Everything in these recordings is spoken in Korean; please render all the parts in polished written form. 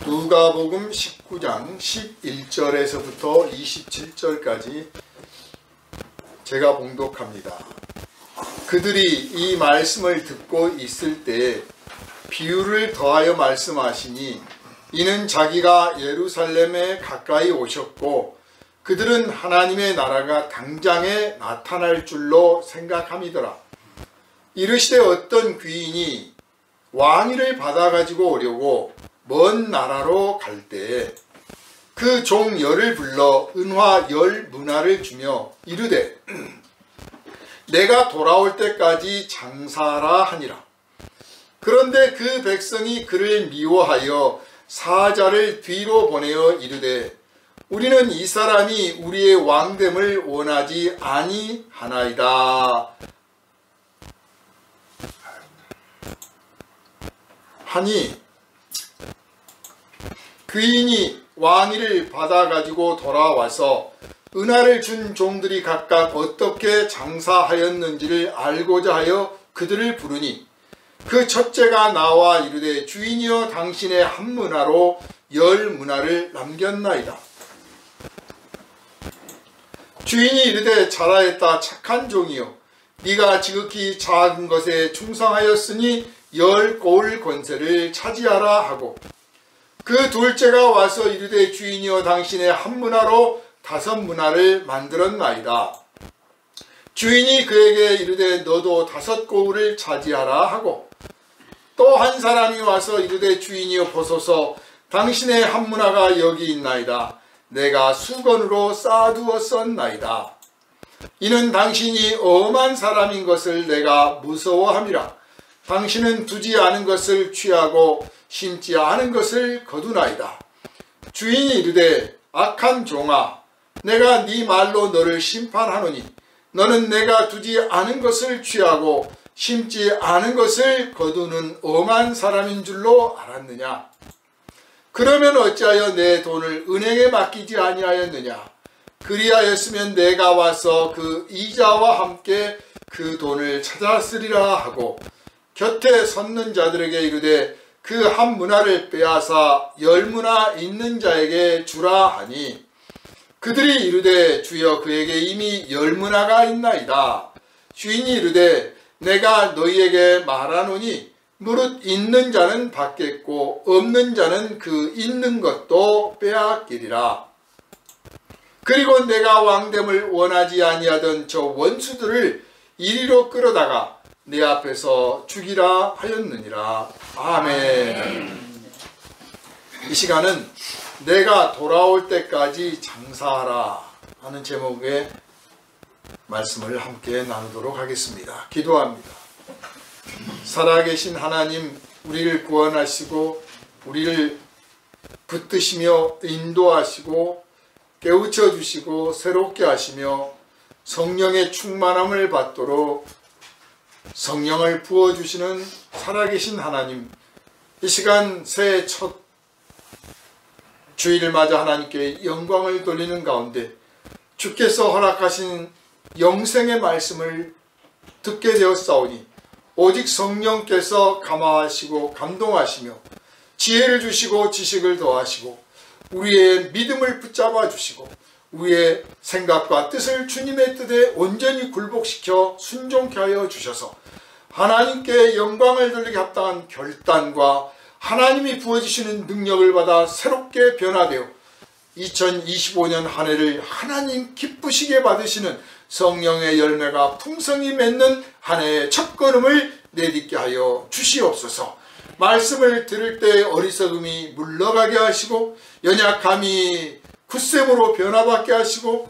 누가복음 19장 11절에서부터 27절까지 제가 봉독합니다. 그들이 이 말씀을 듣고 있을 때 비유를 더하여 말씀하시니 이는 자기가 예루살렘에 가까이 오셨고 그들은 하나님의 나라가 당장에 나타날 줄로 생각함이더라. 이르시되 어떤 귀인이 왕위를 받아가지고 오려고 먼 나라로 갈 때에 그 종 열을 불러 은화 10문화를 주며 이르되 내가 돌아올 때까지 장사하라 하니라. 그런데 그 백성이 그를 미워하여 사자를 뒤로 보내어 이르되 우리는 이 사람이 우리의 왕됨을 원하지 아니하나이다 하니 귀인이 왕위를 받아가지고 돌아와서 은화를 준 종들이 각각 어떻게 장사하였는지를 알고자 하여 그들을 부르니 그 첫째가 나와 이르되 주인이여 당신의 한 문화로 10문화를 남겼나이다. 주인이 이르되 잘하였다 착한 종이여 네가 지극히 작은 것에 충성하였으니 10고을 권세를 차지하라 하고 그 둘째가 와서 이르되 주인이여 당신의 한 문화로 5문화를 만들었나이다. 주인이 그에게 이르되 너도 5고을을 차지하라 하고 또 한 사람이 와서 이르되 주인이여 보소서 당신의 한 문화가 여기 있나이다. 내가 수건으로 쌓아두었었나이다. 이는 당신이 엄한 사람인 것을 내가 무서워함이라. 당신은 두지 않은 것을 취하고 심지 않은 것을 거두나이다. 주인이 이르되 악한 종아 내가 네 말로 너를 심판하노니 너는 내가 두지 않은 것을 취하고 심지 않은 것을 거두는 엄한 사람인 줄로 알았느냐. 그러면 어찌하여 내 돈을 은행에 맡기지 아니하였느냐. 그리하였으면 내가 와서 그 이자와 함께 그 돈을 찾았으리라 하고 곁에 섰는 자들에게 이르되 그 한 문화를 빼앗아 10문화 있는 자에게 주라 하니 그들이 이르되 주여 그에게 이미 10문화가 있나이다. 주인이 이르되 내가 너희에게 말하노니 무릇 있는 자는 받겠고 없는 자는 그 있는 것도 빼앗기리라. 그리고 내가 왕됨을 원하지 아니하던 저 원수들을 이리로 끌어다가 내 앞에서 죽이라 하였느니라. 아멘. 이 시간은 내가 돌아올 때까지 장사하라 하는 제목의 말씀을 함께 나누도록 하겠습니다. 기도합니다. 살아계신 하나님, 우리를 구원하시고 우리를 붙드시며 인도하시고 깨우쳐 주시고 새롭게 하시며 성령의 충만함을 받도록 성령을 부어주시는 살아계신 하나님, 이 시간 새해 첫 주일을 맞아 하나님께 영광을 돌리는 가운데 주께서 허락하신 영생의 말씀을 듣게 되었사오니 오직 성령께서 감화하시고 감동하시며 지혜를 주시고 지식을 더하시고 우리의 믿음을 붙잡아 주시고 우리의 생각과 뜻을 주님의 뜻에 온전히 굴복시켜 순종케 하여 주셔서 하나님께 영광을 돌리게 합당한 결단과 하나님이 부어주시는 능력을 받아 새롭게 변화되어 2025년 한 해를 하나님 기쁘시게 받으시는 성령의 열매가 풍성히 맺는 한 해의 첫걸음을 내딛게 하여 주시옵소서. 말씀을 들을 때 어리석음이 물러가게 하시고 연약함이 굳셈으로 변화받게 하시고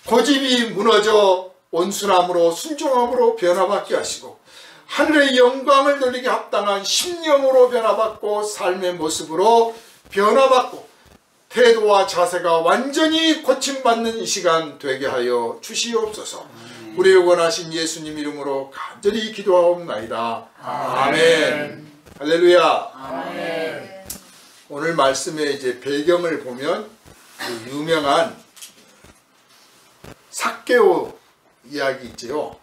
고집이 무너져 온순함으로 순종함으로 변화받게 하시고 하늘의 영광을 돌리게 합당한 심령으로 변화받고 삶의 모습으로 변화받고 태도와 자세가 완전히 고침받는 이 시간 되게 하여 주시옵소서. 우리를 원하신 예수님 이름으로 간절히 기도하옵나이다. 아멘. 할렐루야. 아멘. 오늘 말씀의 이제 배경을 보면 그 유명한 삭개오 이야기 있지요.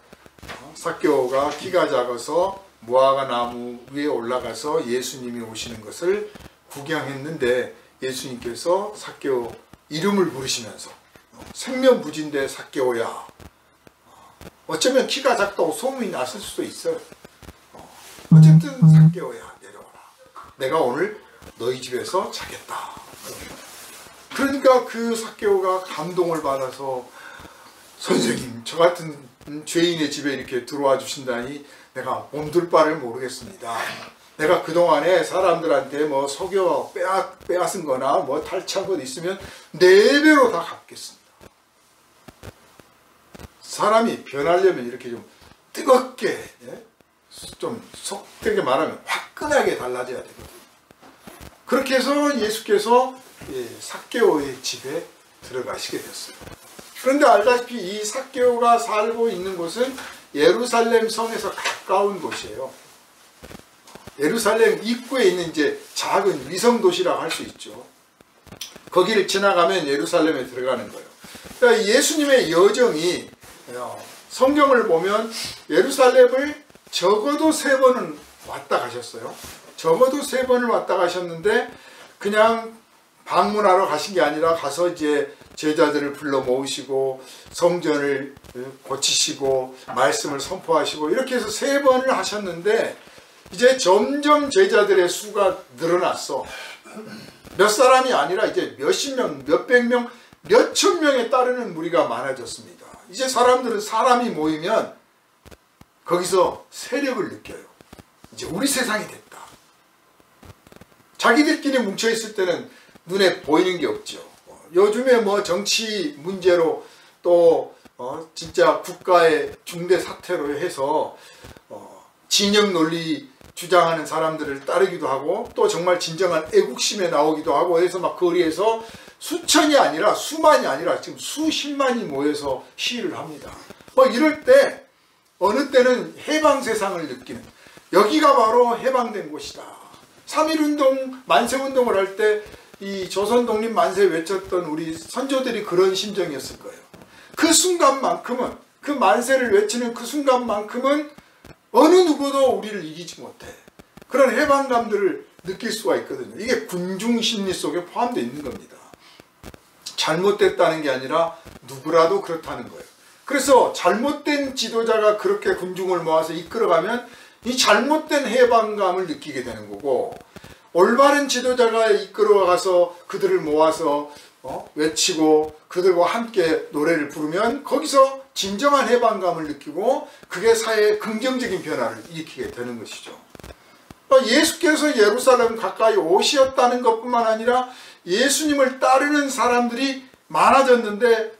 삭개오가 키가 작아서 무화과 나무 위에 올라가서 예수님이 오시는 것을 구경했는데 예수님께서 삭개오 이름을 부르시면서 생면부진대 삭개오야, 어쩌면 키가 작다고 소문이 났을 수도 있어요. 어쨌든 삭개오야, 내려오라. 내가 오늘 너희 집에서 자겠다. 그러니까 그 삭개오가 감동을 받아서, 선생님, 저 같은 죄인의 집에 이렇게 들어와 주신다니 내가 몸둘 바를 모르겠습니다. 내가 그동안에 사람들한테 뭐 속여 빼앗은 거나 뭐 탈취한 것 있으면 4배로 다 갚겠습니다. 사람이 변하려면 이렇게 좀 뜨겁게, 좀 속되게 말하면 화끈하게 달라져야 되거든요. 그렇게 해서 예수께서 삭개오의 집에 들어가시게 됐어요. 그런데 알다시피 이 삭개오가 살고 있는 곳은 예루살렘 성에서 가까운 곳이에요. 예루살렘 입구에 있는 이제 작은 위성 도시라고 할 수 있죠. 거기를 지나가면 예루살렘에 들어가는 거예요. 그러니까 예수님의 여정이, 성경을 보면 예루살렘을 적어도 3번은 왔다 가셨어요. 적어도 3번을 왔다 가셨는데, 그냥 방문하러 가신 게 아니라 가서 이제 제자들을 불러 모으시고 성전을 고치시고 말씀을 선포하시고 이렇게 해서 3번을 하셨는데, 이제 점점 제자들의 수가 늘어났어. 몇 사람이 아니라 이제 몇십 명, 몇백 명, 몇천 명에 따르는 무리가 많아졌습니다. 이제 사람들은 사람이 모이면 거기서 세력을 느껴요. 이제 우리 세상이 됐다. 자기들끼리 뭉쳐있을 때는 눈에 보이는 게 없죠. 요즘에 뭐 정치 문제로 또 진짜 국가의 중대 사태로 해서 진영 논리 주장하는 사람들을 따르기도 하고, 또 정말 진정한 애국심에 나오기도 하고 해서 막 거리에서 수천이 아니라 수만이 아니라 지금 수십만이 모여서 시위를 합니다. 뭐 이럴 때 어느 때는 해방 세상을 느끼는, 여기가 바로 해방된 곳이다. 3.1운동 만세운동을 할 때 이 조선 독립 만세 외쳤던 우리 선조들이 그런 심정이었을 거예요. 그 순간만큼은, 그 만세를 외치는 그 순간만큼은 어느 누구도 우리를 이기지 못해. 그런 해방감들을 느낄 수가 있거든요. 이게 군중 심리 속에 포함되어 있는 겁니다. 잘못됐다는 게 아니라 누구라도 그렇다는 거예요. 그래서 잘못된 지도자가 그렇게 군중을 모아서 이끌어가면 이 잘못된 해방감을 느끼게 되는 거고, 올바른 지도자가 이끌어가서 그들을 모아서 외치고 그들과 함께 노래를 부르면 거기서 진정한 해방감을 느끼고 그게 사회에 긍정적인 변화를 일으키게 되는 것이죠. 예수께서 예루살렘 가까이 오셨다는 것뿐만 아니라 예수님을 따르는 사람들이 많아졌는데,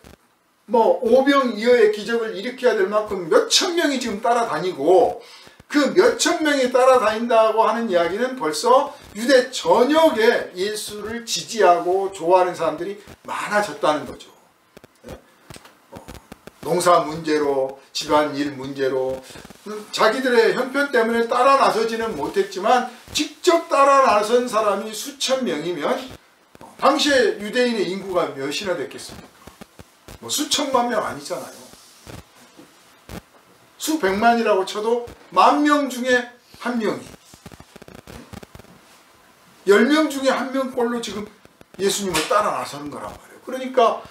뭐 오병이어의 기적을 일으켜야 될 만큼 몇천 명이 지금 따라다니고, 그 몇천 명이 따라다닌다고 하는 이야기는 벌써 유대 전역에 예수를 지지하고 좋아하는 사람들이 많아졌다는 거죠. 농사 문제로, 집안일 문제로 자기들의 형편 때문에 따라 나서지는 못했지만 직접 따라 나선 사람이 수천 명이면 당시에 유대인의 인구가 몇이나 됐겠습니까? 뭐 수천만 명 아니잖아요. 수백만이라고 쳐도 10,000명 중에 1명이, 10명 중에 1명꼴로 지금 예수님을 따라 나서는 거란 말이에요. 그러니까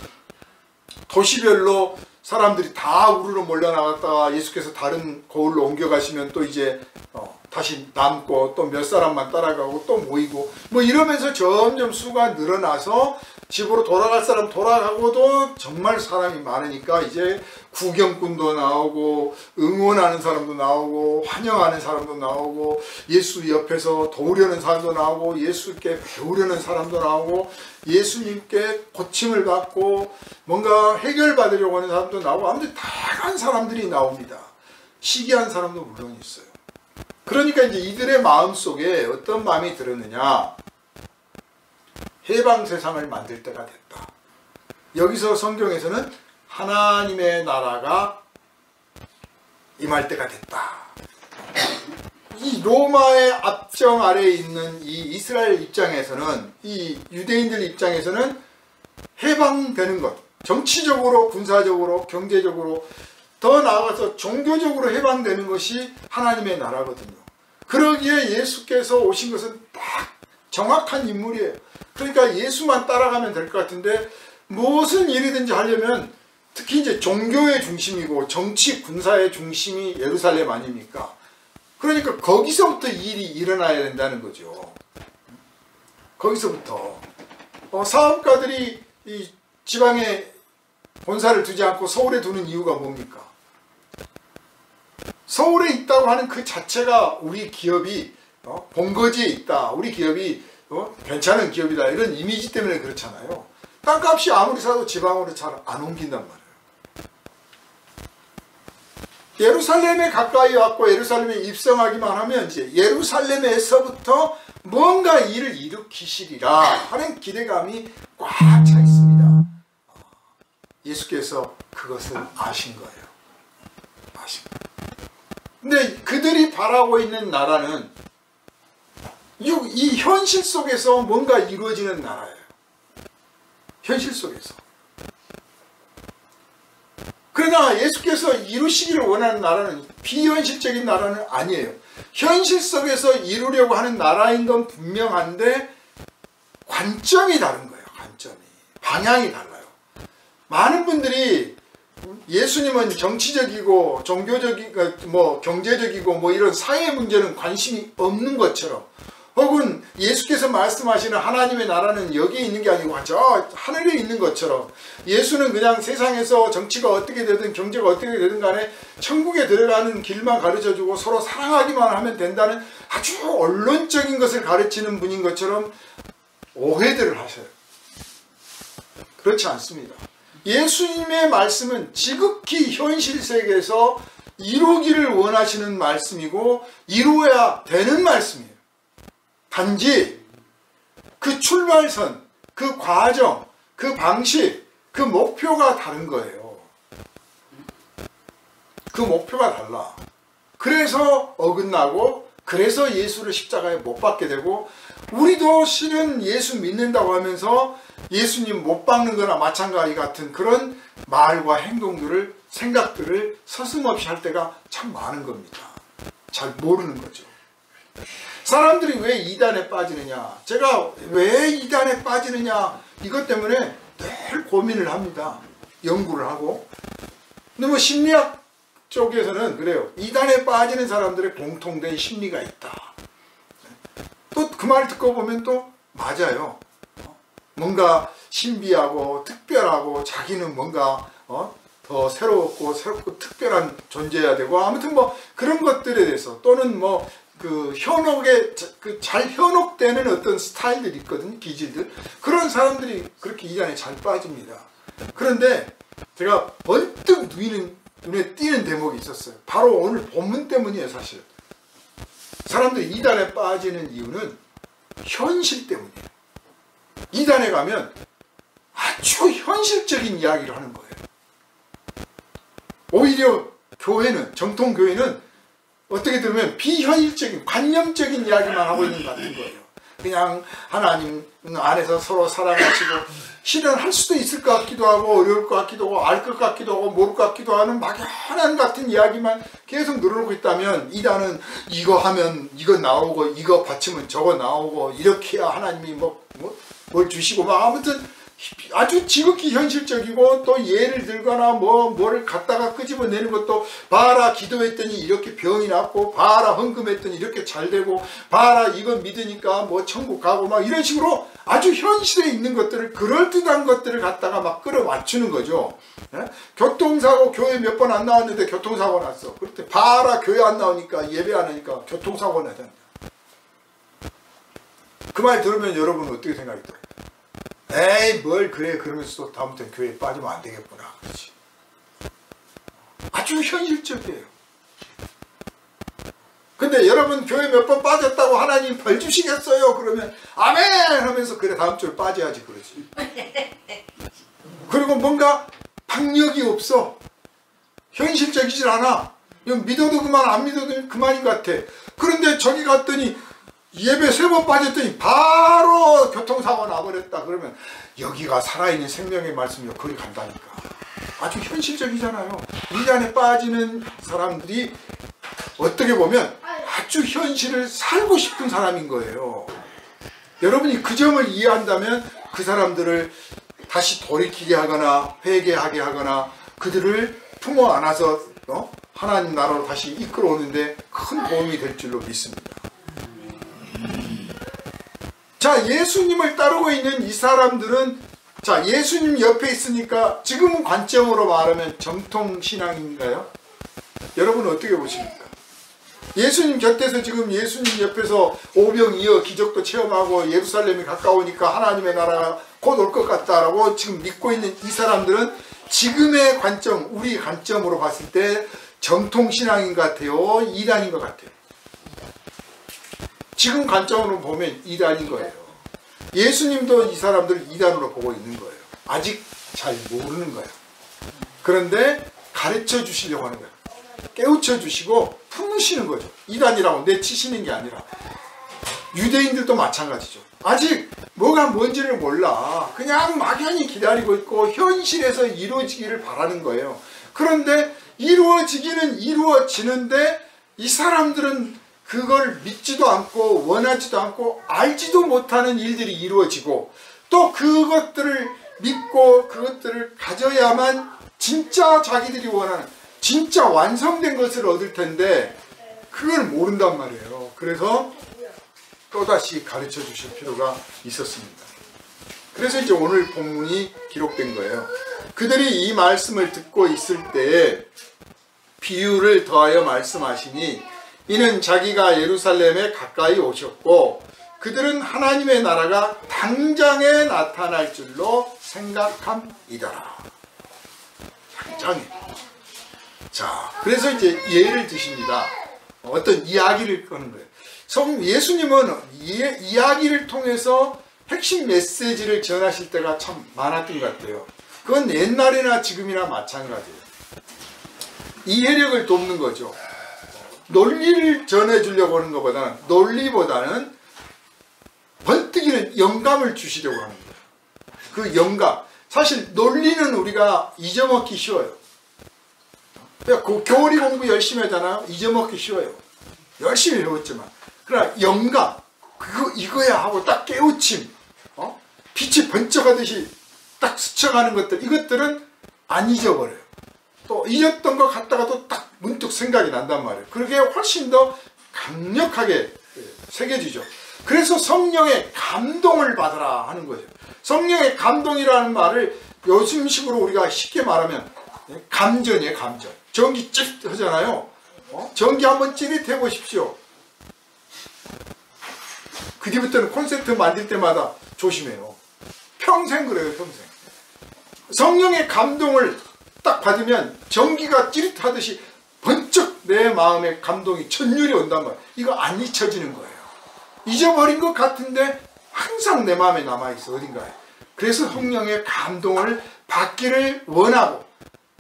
도시별로 사람들이 다 우르르 몰려나갔다가 예수께서 다른 거울로 옮겨가시면 또 이제 다시 남고, 또 몇 사람만 따라가고 또 모이고, 뭐 이러면서 점점 수가 늘어나서 집으로 돌아갈 사람 돌아가고도 정말 사람이 많으니까 이제 구경꾼도 나오고 응원하는 사람도 나오고 환영하는 사람도 나오고 예수 옆에서 도우려는 사람도 나오고 예수께 배우려는 사람도 나오고 예수님께 고침을 받고 뭔가 해결받으려고 하는 사람도 나오고, 아무튼 다양한 사람들이 나옵니다. 시기한 사람도 물론 있어요. 그러니까 이제 이들의 마음속에 어떤 마음이 들었느냐, 해방 세상을 만들 때가 됐다. 여기서 성경에서는 하나님의 나라가 임할 때가 됐다. 이 로마의 압정 아래에 있는 이 이스라엘 입장에서는, 이 유대인들 입장에서는 해방되는 것, 정치적으로, 군사적으로, 경제적으로, 더 나아가서 종교적으로 해방되는 것이 하나님의 나라거든요. 그러기에 예수께서 오신 것은 딱 정확한 인물이에요. 그러니까 예수만 따라가면 될 것 같은데 무슨 일이든지 하려면 특히 이제 종교의 중심이고 정치 군사의 중심이 예루살렘 아닙니까? 그러니까 거기서부터 일이 일어나야 된다는 거죠. 거기서부터 사업가들이 이 지방에 본사를 두지 않고 서울에 두는 이유가 뭡니까? 서울에 있다고 하는 그 자체가 우리 기업이 본거지에 있다, 우리 기업이 괜찮은 기업이다, 이런 이미지 때문에 그렇잖아요. 땅값이 아무리 사도 지방으로 잘 안 옮긴단 말이에요. 예루살렘에 가까이 왔고 예루살렘에 입성하기만 하면 이제 예루살렘에서부터 뭔가 일을 일으키시리라 하는 기대감이 꽉 차 있습니다. 예수께서 그것을 아신 거예요. 아신 거예요. 근데 그들이 바라고 있는 나라는 이 현실 속에서 뭔가 이루어지는 나라예요. 현실 속에서. 그러나 예수께서 이루시기를 원하는 나라는 비현실적인 나라는 아니에요. 현실 속에서 이루려고 하는 나라인 건 분명한데 관점이 다른 거예요. 관점이. 방향이 달라요. 많은 분들이 예수님은 정치적이고 종교적이고 경제적이고 이런 사회 문제는 관심이 없는 것처럼, 혹은 예수께서 말씀하시는 하나님의 나라는 여기에 있는 게 아니고 저 하늘에 있는 것처럼 예수는 그냥 세상에서 정치가 어떻게 되든 경제가 어떻게 되든 간에 천국에 들어가는 길만 가르쳐주고 서로 사랑하기만 하면 된다는 아주 언론적인 것을 가르치는 분인 것처럼 오해들을 하셔요. 그렇지 않습니다. 예수님의 말씀은 지극히 현실 세계에서 이루기를 원하시는 말씀이고 이루어야 되는 말씀이에요. 단지 그 출발선, 그 과정, 그 방식, 그 목표가 다른 거예요. 그 목표가 달라. 그래서 어긋나고, 그래서 예수를 십자가에 못 박게 되고, 우리도 실은 예수 믿는다고 하면서 예수님 못 박는 거나 마찬가지 같은 그런 말과 행동들을, 생각들을 서슴없이 할 때가 참 많은 겁니다. 잘 모르는 거죠. 사람들이 왜 이단에 빠지느냐, 제가 왜 이단에 빠지느냐, 이것 때문에 늘 고민을 합니다. 연구를 하고. 근데 심리학 쪽에서는 그래요. 이단에 빠지는 사람들의 공통된 심리가 있다. 또 그 말 듣고 보면 또 맞아요. 뭔가 신비하고 특별하고 자기는 뭔가 더 새롭고 특별한 존재여야 되고, 아무튼 그런 것들에 대해서, 또는 그 현혹에 잘 현혹되는 어떤 스타일들이 있거든요. 기질들. 그런 사람들이 그렇게 이단에 잘 빠집니다. 그런데 제가 번뜩 눈에 띄는 대목이 있었어요. 바로 오늘 본문 때문이에요. 사실 사람들이 이단에 빠지는 이유는 현실 때문이에요. 이단에 가면 아주 현실적인 이야기를 하는 거예요. 오히려 교회는, 정통 교회는 어떻게 들으면 비현실적인, 관념적인 이야기만 하고 있는 것 같은 거예요. 그냥 하나님 안에서 서로 사랑하시고, 실현할 수도 있을 것 같기도 하고, 어려울 것 같기도 하고, 알 것 같기도 하고, 모를 것 같기도 하는 막연한 같은 이야기만 계속 늘어놓고 있다면, 이단은 이거 하면 이거 나오고, 이거 바치면 저거 나오고, 이렇게 해야 하나님이 뭘 주시고, 아무튼 아주 지극히 현실적이고, 또 예를 들거나 뭐를 갖다가 끄집어내는 것도, 봐라 기도했더니 이렇게 병이 낫고, 봐라 헌금했더니 이렇게 잘 되고, 봐라 이거 믿으니까 천국 가고, 이런 식으로 아주 현실에 있는 것들을, 그럴듯한 것들을 갖다가 막 끌어맞추는 거죠. 예? 교통사고, 교회 몇 번 안 나왔는데 교통사고 났어. 그럴 때 봐라 교회 안 나오니까, 예배 안 하니까 교통사고 나잖아. 그 말 들으면 여러분은 어떻게 생각이 들어요? 에이 뭘 그래, 그러면서 다음부터는 교회에 빠지면 안 되겠구나. 그렇지. 아주 현실적이에요. 근데 여러분 교회 몇 번 빠졌다고 하나님 벌 주시겠어요? 그러면 아멘 하면서 그래 다음 주에 빠져야지. 그러지. 그리고 뭔가 박력이 없어. 현실적이질 않아. 이건 믿어도 그만, 안 믿어도 그만인 것 같아. 그런데 저기 갔더니 예배 3번 빠졌더니 바로 교통사고 나버렸다. 그러면 여기가 살아있는 생명의 말씀이요, 거기 간다니까. 아주 현실적이잖아요. 이단에 빠지는 사람들이 어떻게 보면 아주 현실을 살고 싶은 사람인 거예요. 여러분이 그 점을 이해한다면 그 사람들을 다시 돌이키게 하거나 회개하게 하거나 그들을 품어 안아서 하나님 나라로 다시 이끌어오는데 큰 도움이 될 줄로 믿습니다. 자, 예수님을 따르고 있는 이 사람들은 자, 예수님 옆에 있으니까 지금 관점으로 말하면 정통신앙인가요? 여러분은 어떻게 보십니까? 예수님 곁에서 지금 예수님 옆에서 오병이어 기적도 체험하고 예루살렘이 가까우니까 하나님의 나라가 곧 올 것 같다라고 지금 믿고 있는 이 사람들은 지금의 관점, 우리 관점으로 봤을 때 정통신앙인 것 같아요? 이단인 것 같아요? 지금 관점으로 보면 이단인 거예요. 예수님도 이 사람들을 이단으로 보고 있는 거예요. 아직 잘 모르는 거예요. 그런데 가르쳐 주시려고 하는 거예요. 깨우쳐 주시고 품으시는 거죠. 이단이라고 내치시는 게 아니라. 유대인들도 마찬가지죠. 아직 뭐가 뭔지를 몰라. 그냥 막연히 기다리고 있고 현실에서 이루어지기를 바라는 거예요. 그런데 이루어지기는 이루어지는데 이 사람들은 그걸 믿지도 않고 원하지도 않고 알지도 못하는 일들이 이루어지고 또 그것들을 믿고 그것들을 가져야만 진짜 자기들이 원하는 진짜 완성된 것을 얻을 텐데 그걸 모른단 말이에요. 그래서 또다시 가르쳐 주실 필요가 있었습니다. 그래서 이제 오늘 본문이 기록된 거예요. 그들이 이 말씀을 듣고 있을 때에 비유를 더하여 말씀하시니 이는 자기가 예루살렘에 가까이 오셨고 그들은 하나님의 나라가 당장에 나타날 줄로 생각함이더라. 당장에. 자, 그래서 이제 예를 드십니다. 어떤 이야기를 꺼는 거예요. 예수님은 이야기를 통해서 핵심 메시지를 전하실 때가 참 많았던 것 같아요. 그건 옛날이나 지금이나 마찬가지예요. 이해력을 돕는 거죠. 논리를 전해주려고 하는 것보다는 논리보다는 번뜩이는 영감을 주시려고 하는 거예요. 그 영감. 사실 논리는 우리가 잊어먹기 쉬워요. 그 교리 공부 열심히 하잖아요. 잊어먹기 쉬워요. 열심히 배웠지만. 그러나 영감, 이거야 하고 딱 깨우침, 빛이 번쩍하듯이 딱 스쳐가는 것들, 이것들은 안 잊어버려요. 또 잊었던 것 같다가도 딱 문득 생각이 난단 말이에요. 그게 훨씬 더 강력하게 새겨지죠. 그래서 성령의 감동을 받으라 하는 거죠. 성령의 감동이라는 말을 요즘식으로 우리가 쉽게 말하면 감전이에요, 감전. 전기 찌릿 하잖아요. 전기 한번 찌릿해 보십시오. 그 뒤부터는 콘서트 만들 때마다 조심해요. 평생 그래요, 평생. 성령의 감동을 딱 받으면 전기가 찌릿하듯이 번쩍 내 마음에 감동이 전율이 온단 말이에요. 이거 안 잊혀지는 거예요. 잊어버린 것 같은데 항상 내 마음에 남아있어, 어딘가에. 그래서 성령의 감동을 받기를 원하고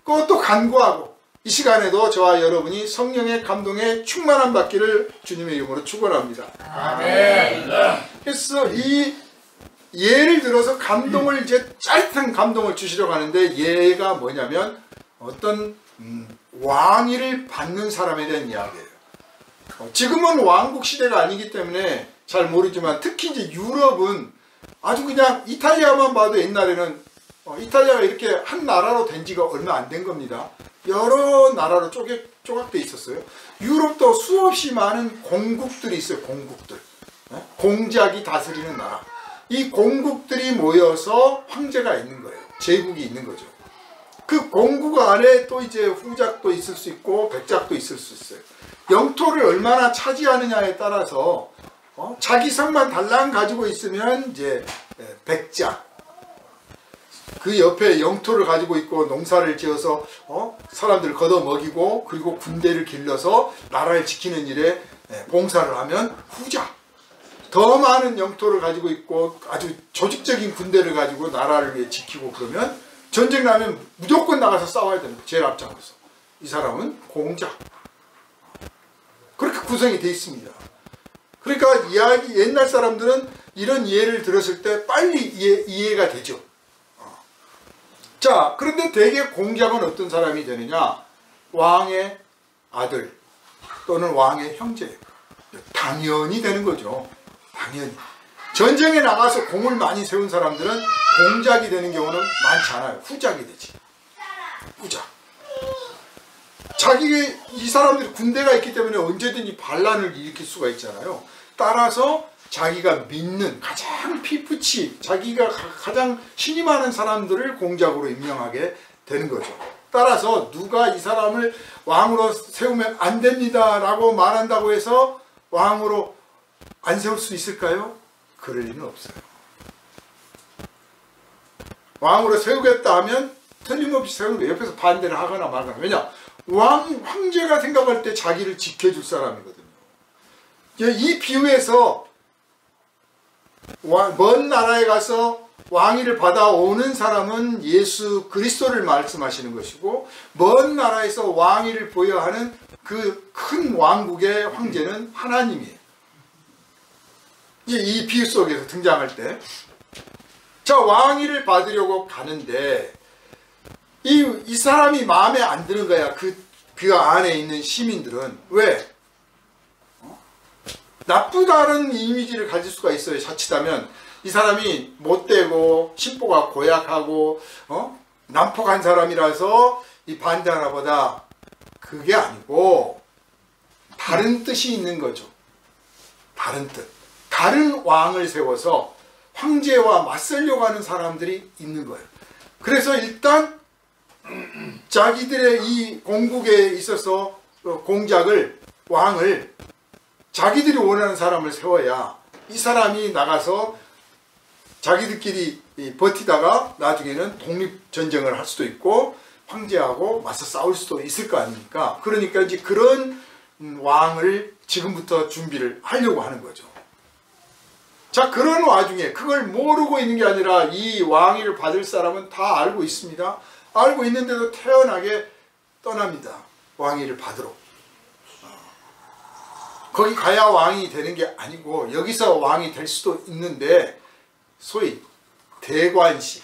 그것도 간구하고 이 시간에도 저와 여러분이 성령의 감동에 충만함 받기를 주님의 이름으로 축원합니다. 아멘. 그래서 이 예를 들어서 감동을 이제 짜릿한 감동을 주시려고 하는데 예가 뭐냐면 어떤 왕위를 받는 사람에 대한 이야기예요. 지금은 왕국 시대가 아니기 때문에 잘 모르지만 특히 이제 유럽은 아주 그냥 이탈리아만 봐도 옛날에는 이탈리아가 이렇게 한 나라로 된 지가 얼마 안 된 겁니다. 여러 나라로 조각돼 있었어요. 유럽도 수없이 많은 공국들이 있어요. 공국들. 공작이 다스리는 나라. 이 공국들이 모여서 황제가 있는 거예요. 제국이 있는 거죠. 그 공국 안에 또 이제 후작도 있을 수 있고 백작도 있을 수 있어요. 영토를 얼마나 차지하느냐에 따라서 자기 성만 달랑 가지고 있으면 이제 백작, 그 옆에 영토를 가지고 있고 농사를 지어서 사람들을 걷어먹이고 그리고 군대를 길러서 나라를 지키는 일에 봉사를 하면 후작, 더 많은 영토를 가지고 있고 아주 조직적인 군대를 가지고 나라를 위해 지키고 그러면 전쟁 나면 무조건 나가서 싸워야 됩니다. 제일 앞장서서. 이 사람은 공작. 그렇게 구성이 되어 있습니다. 그러니까 옛날 사람들은 이런 예를 들었을 때 빨리 이해가 되죠. 자, 그런데 대개 공작은 어떤 사람이 되느냐? 왕의 아들 또는 왕의 형제. 당연히 되는 거죠. 당연히. 전쟁에 나가서 공을 많이 세운 사람들은 공작이 되는 경우는 많지 않아요. 후작이 되지. 후작. 이 사람들이 군대가 있기 때문에 언제든지 반란을 일으킬 수가 있잖아요. 따라서 자기가 믿는 가장 피부치, 자기가 가장 신이 많은 사람들을 공작으로 임명하게 되는 거죠. 따라서 누가 이 사람을 왕으로 세우면 안 됩니다 라고 말한다고 해서 왕으로 안 세울 수 있을까요? 그럴 리는 없어요. 왕으로 세우겠다 하면 틀림없이 세우는 거예요. 옆에서 반대를 하거나 말거나. 왜냐? 황제가 생각할 때 자기를 지켜줄 사람이거든요. 이 비유에서 먼 나라에 가서 왕위를 받아오는 사람은 예수 그리스도를 말씀하시는 것이고, 먼 나라에서 왕위를 보여하는 그 큰 왕국의 황제는 하나님이에요. 이 비유 속에서 등장할 때, 자, 왕위를 받으려고 가는데 이 사람이 마음에 안 드는 거야. 그 안에 있는 시민들은. 왜? 나쁘다는 이미지를 가질 수가 있어요. 자칫하면 이 사람이 못되고 심보가 고약하고 난폭한 사람이라서 이 반대하나 보다. 그게 아니고 다른 뜻이 있는 거죠. 다른 뜻. 다른 왕을 세워서 황제와 맞서려고 하는 사람들이 있는 거예요. 그래서 일단 자기들의 이 공국에 있어서 공작을, 왕을 자기들이 원하는 사람을 세워야 이 사람이 나가서 자기들끼리 버티다가 나중에는 독립전쟁을 할 수도 있고 황제하고 맞서 싸울 수도 있을 거 아닙니까? 그러니까 이제 그런 왕을 지금부터 준비를 하려고 하는 거죠. 자, 그런 와중에 그걸 모르고 있는 게 아니라 이 왕위를 받을 사람은 다 알고 있습니다. 알고 있는데도 태연하게 떠납니다. 왕위를 받으러. 거기 가야 왕이 되는 게 아니고 여기서 왕이 될 수도 있는데 소위 대관식,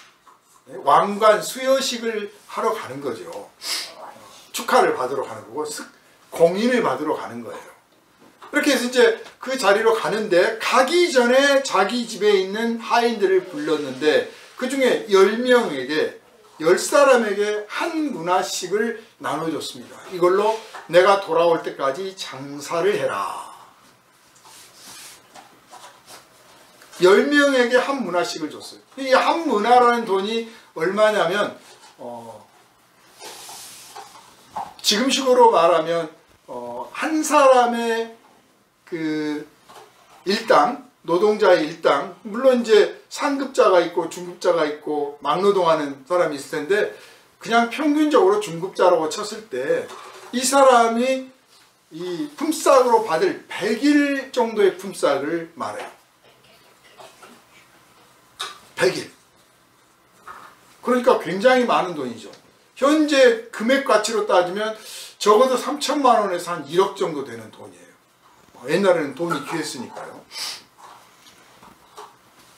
왕관 수여식을 하러 가는 거죠. 축하를 받으러 가는 거고 공인을 받으러 가는 거예요. 이렇게 해서 이제 그 자리로 가는데 가기 전에 자기 집에 있는 하인들을 불렀는데 그 중에 10명에게 10사람에게 한 문화씩을 나눠줬습니다. 이걸로 내가 돌아올 때까지 장사를 해라. 10명에게 한 문화씩을 줬어요. 이 한 문화라는 돈이 얼마냐면 지금식으로 말하면 한 사람의 그 일당, 노동자의 일당, 물론 이제 상급자가 있고 중급자가 있고 막노동하는 사람이 있을 텐데 그냥 평균적으로 중급자라고 쳤을 때 이 사람이 이 품삯으로 받을 100일 정도의 품삯을 말해요. 100일. 그러니까 굉장히 많은 돈이죠. 현재 금액 가치로 따지면 적어도 3천만 원에서 한 1억 정도 되는 돈이에요. 옛날에는 돈이 귀했으니까요.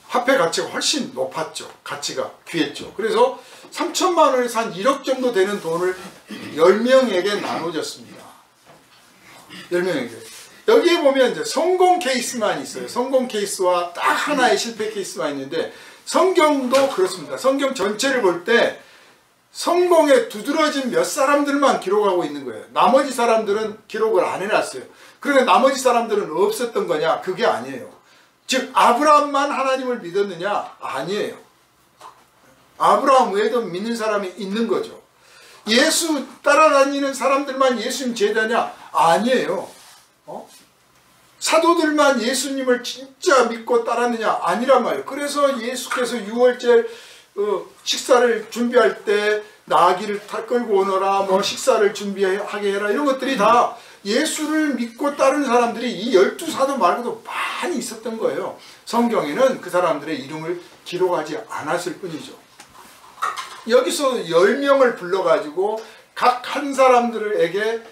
화폐 가치가 훨씬 높았죠. 가치가 귀했죠. 그래서 3천만 원에서 한 1억 정도 되는 돈을 10명에게 나눠줬습니다. 10명에게. 여기에 보면 이제 성공 케이스만 있어요. 성공 케이스와 딱 하나의 실패 케이스만 있는데 성경도 그렇습니다. 성경 전체를 볼 때 성공에 두드러진 몇 사람들만 기록하고 있는 거예요. 나머지 사람들은 기록을 안 해놨어요. 그러니까 나머지 사람들은 없었던 거냐? 그게 아니에요. 즉 아브라함만 하나님을 믿었느냐? 아니에요. 아브라함 외에도 믿는 사람이 있는 거죠. 예수 따라다니는 사람들만 예수님 제자냐? 아니에요. 사도들만 예수님을 진짜 믿고 따랐느냐? 아니란 말이에요. 그래서 예수께서 6월절 식사를 준비할 때 나귀를 끌고 오너라, 뭐 식사를 준비하게 해라, 이런 것들이 다 예수를 믿고 따르는 사람들이 이 12사도 말고도 많이 있었던 거예요. 성경에는 그 사람들의 이름을 기록하지 않았을 뿐이죠. 여기서 10명을 불러가지고 각 한 사람들에게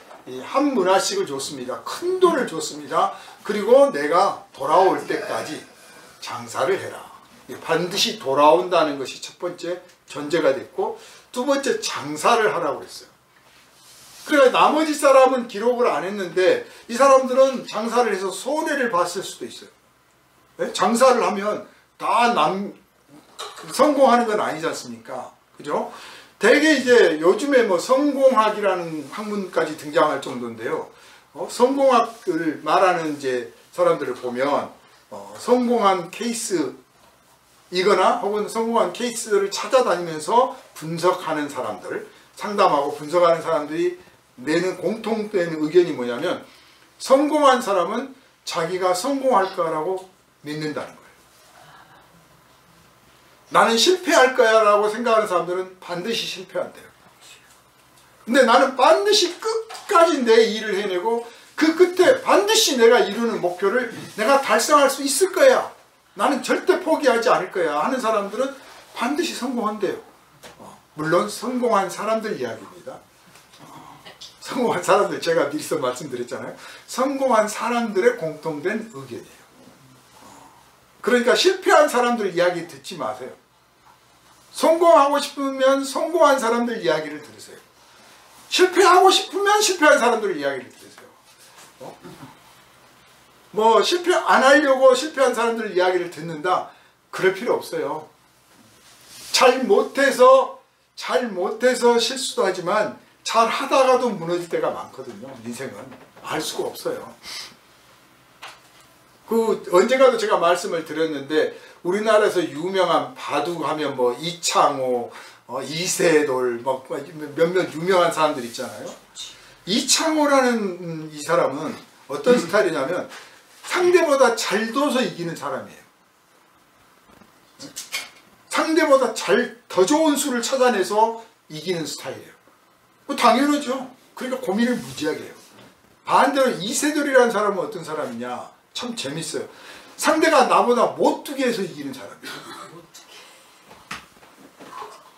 한 문화씩을 줬습니다. 큰 돈을 줬습니다. 그리고 내가 돌아올 때까지 장사를 해라. 반드시 돌아온다는 것이 첫 번째 전제가 됐고, 두 번째 장사를 하라고 했어요. 그러니까 나머지 사람은 기록을 안 했는데 이 사람들은 장사를 해서 손해를 봤을 수도 있어요. 장사를 하면 다 성공하는 건 아니지 않습니까? 그죠? 대개 이제 요즘에 뭐 성공학이라는 학문까지 등장할 정도인데요. 성공학을 말하는 이제 사람들을 보면 성공한 케이스 이거나 혹은 성공한 케이스를 찾아다니면서 분석하는 사람들, 상담하고 분석하는 사람들이 내는 공통된 의견이 뭐냐면 성공한 사람은 자기가 성공할 거라고 믿는다는 거예요. 나는 실패할 거야 라고 생각하는 사람들은 반드시 실패한대요. 근데 나는 반드시 끝까지 내 일을 해내고 그 끝에 반드시 내가 이루는 목표를 내가 달성할 수 있을 거야. 나는 절대 포기하지 않을 거야 하는 사람들은 반드시 성공한대요. 물론 성공한 사람들 이야기입니다. 성공한 사람들, 제가 미리서 말씀드렸잖아요. 성공한 사람들의 공통된 의견이에요. 그러니까 실패한 사람들 이야기 듣지 마세요. 성공하고 싶으면 성공한 사람들 이야기를 들으세요. 실패하고 싶으면 실패한 사람들 이야기를 들으세요. 뭐 실패 안 하려고 실패한 사람들 이야기를 듣는다? 그럴 필요 없어요. 잘 못해서 실수도 하지만 잘 하다가도 무너질 때가 많거든요. 인생은 알 수가 없어요. 언젠가도 제가 말씀을 드렸는데 우리나라에서 유명한 바둑 하면 뭐 이창호, 이세돌, 뭐 몇몇 유명한 사람들 있잖아요. 이창호라는 이 사람은 어떤 스타일이냐면 상대보다 잘 둬서 이기는 사람이에요. 상대보다 더 좋은 수를 찾아내서 이기는 스타일이에요. 당연하죠. 그러니까 고민을 무지하게 해요. 반대로 이세돌이라는 사람은 어떤 사람이냐? 참 재밌어요. 상대가 나보다 못두게 해서 이기는 사람이에요.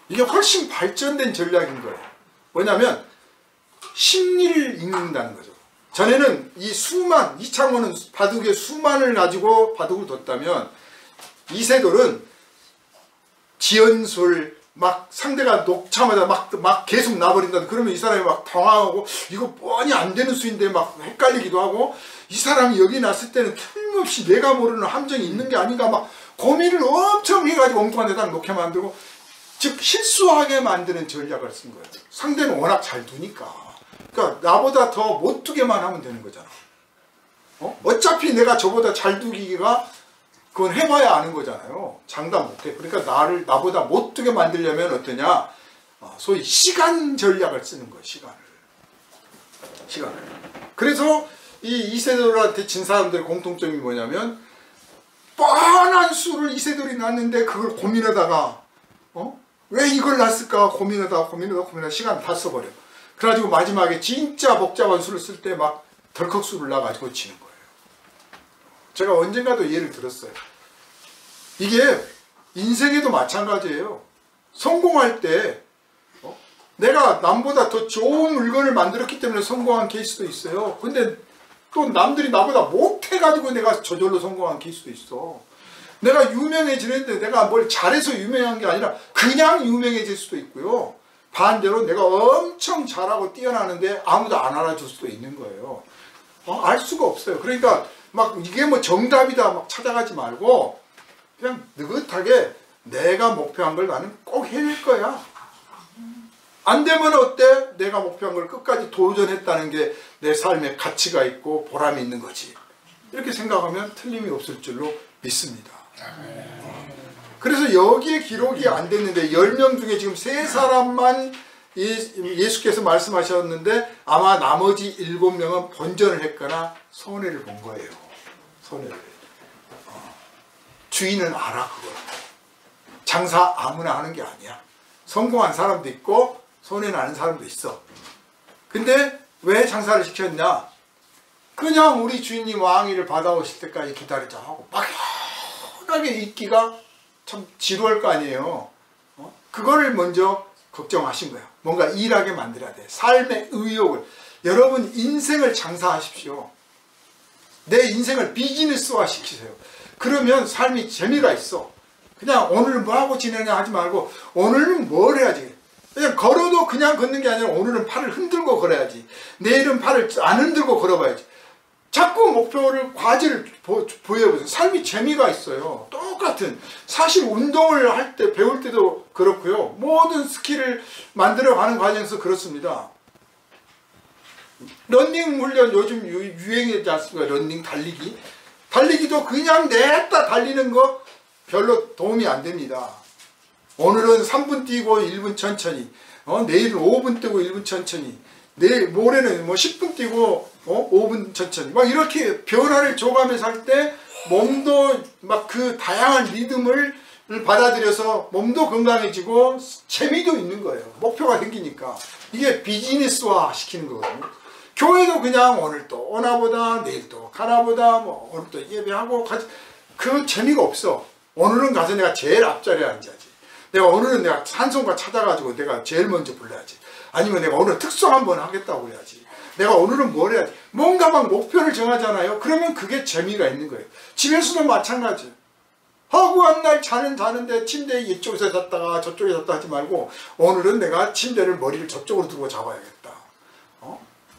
이게 훨씬 발전된 전략인 거예요. 뭐냐면 심리를 읽는다는 거죠. 전에는 이창호는 바둑의 수만을 가지고 바둑을 뒀다면 이세돌은 지연술, 막 상대가 녹자마자 막 계속 나버린다. 그러면 이 사람이 막 당황하고 이거 뻔히 안 되는 수인데 막 헷갈리기도 하고 이 사람이 여기 났을 때는 틀림없이 내가 모르는 함정이 있는 게 아닌가 막 고민을 엄청 해가지고 엉뚱한 데다 놓게 만들고 즉 실수하게 만드는 전략을 쓴 거예요. 상대는 워낙 잘 두니까. 그러니까 나보다 더 못 두게만 하면 되는 거잖아. 어차피 내가 저보다 잘 두기가 그건 해봐야 아는 거잖아요. 장담 못해. 그러니까 나보다 못 두게 만들려면 어떠냐? 소위 시간 전략을 쓰는 거예요. 시간을. 그래서 이세돌한테 진 사람들의 공통점이 뭐냐면 뻔한 수를 이세돌이 났는데 그걸 고민하다가 왜 이걸 났을까 고민하다가 시간 다 써버려. 그래가지고 마지막에 진짜 복잡한 수를 쓸 때 막 덜컥 수를 나가지고 지는 거예요. 제가 언젠가도 예를 들었어요. 이게 인생에도 마찬가지예요. 성공할 때 내가 남보다 더 좋은 물건을 만들었기 때문에 성공한 케이스도 있어요. 근데 또 남들이 나보다 못해가지고 내가 저절로 성공한 케이스도 있어. 내가 유명해지는데 내가 뭘 잘해서 유명한 게 아니라 그냥 유명해질 수도 있고요. 반대로 내가 엄청 잘하고 뛰어나는데 아무도 안 알아줄 수도 있는 거예요. 알 수가 없어요. 그러니까 막 이게 뭐 정답이다 막 찾아가지 말고 그냥 느긋하게 내가 목표한 걸 나는 꼭 해낼 거야. 안 되면 어때? 내가 목표한 걸 끝까지 도전했다는 게 내 삶에 가치가 있고 보람이 있는 거지. 이렇게 생각하면 틀림이 없을 줄로 믿습니다. 그래서 여기에 기록이 안 됐는데 10명 중에 지금 3사람만 예수께서 말씀하셨는데 아마 나머지 7명은 본전을 했거나 손해를 본 거예요. 손해를. 주인은 알아 그걸. 장사 아무나 하는 게 아니야. 성공한 사람도 있고 손해나는 사람도 있어. 근데 왜 장사를 시켰냐? 그냥 우리 주인이 왕위를 받아오실 때까지 기다리자 하고 막연하게 있기가 참 지루할 거 아니에요. 그거를 먼저 걱정하신 거야. 뭔가 일하게 만들어야 돼. 삶의 의욕을. 여러분 인생을 장사하십시오. 내 인생을 비즈니스화 시키세요. 그러면 삶이 재미가 있어. 그냥 오늘은 뭐 하고 지내냐 하지 말고 오늘은 뭘 해야지. 그냥 걸어도 그냥 걷는 게 아니라 오늘은 팔을 흔들고 걸어야지. 내일은 팔을 안 흔들고 걸어봐야지. 자꾸 목표를, 과제를 보여보세요. 삶이 재미가 있어요. 똑같은. 사실 운동을 할 때, 배울 때도 그렇고요. 모든 스킬을 만들어가는 과정에서 그렇습니다. 러닝 훈련 요즘 유행이지 않습니까? 러닝, 달리기. 달리기도 그냥 냈다 달리는 거 별로 도움이 안 됩니다. 오늘은 3분 뛰고 1분 천천히, 내일은 5분 뛰고 1분 천천히, 내일 모레는 뭐 10분 뛰고 5분 천천히, 막 이렇게 변화를 줘가면서 할 때 몸도 막 그 다양한 리듬을 받아들여서 몸도 건강해지고 재미도 있는 거예요. 목표가 생기니까. 이게 비즈니스화 시키는 거거든요. 교회도 그냥 오늘 또 오나보다, 내일 또 가나보다, 뭐 오늘 또 예배하고 가지. 그 재미가 없어. 오늘은 가서 내가 제일 앞자리에 앉아야지. 내가 오늘은 내가 찬송가 찾아가지고 내가 제일 먼저 불러야지. 아니면 내가 오늘 특송 한번 하겠다고 해야지. 내가 오늘은 뭘 해야지. 뭔가 막 목표를 정하잖아요. 그러면 그게 재미가 있는 거예요. 집에서도 마찬가지. 허구한 날 자는데 침대에 이쪽에서 잤다가 저쪽에 잤다 하지 말고, 오늘은 내가 침대를 머리를 저쪽으로 두고 잡아야겠다.